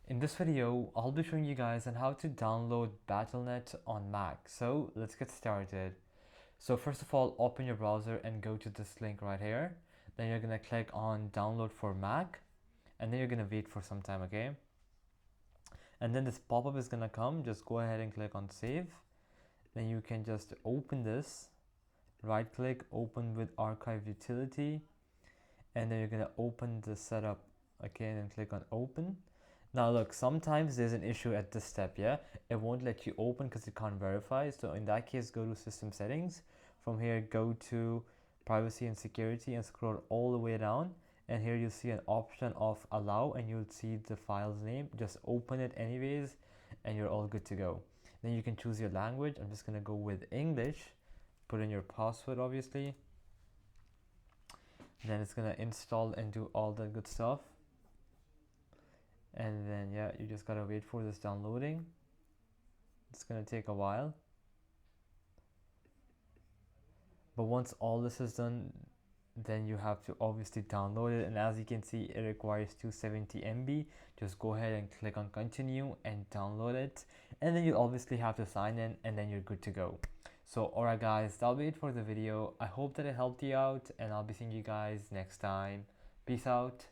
In this video, I'll be showing you guys on how to download Battlenet on Mac. So let's get started. So first of all, open your browser and go to this link right here. Then you're gonna click on download for Mac, and then you're gonna wait for some time, okay? And then this pop-up is gonna come. Just go ahead and click on save. Then you can just open this, right click, open with archive utility, and then you're gonna open the setup again and click on open. Now look, sometimes there's an issue at this step, yeah? It won't let you open because it can't verify. So in that case, go to system settings. From here, go to privacy and security and scroll all the way down. And here you'll see an option of allow and you'll see the file's name. Just open it anyways and you're all good to go. Then you can choose your language. I'm just gonna go with English. Put in your password, obviously. Then it's gonna install and do all the good stuff. And then yeah, you just gotta wait for this downloading. It's gonna take a while, but once all this is done, then you have to obviously download it, and as you can see, it requires 270 MB. Just go ahead and click on continue and download it, and then you obviously have to sign in, and then you're good to go. So alright guys, that'll be it for the video. I hope that it helped you out, and I'll be seeing you guys next time. Peace out.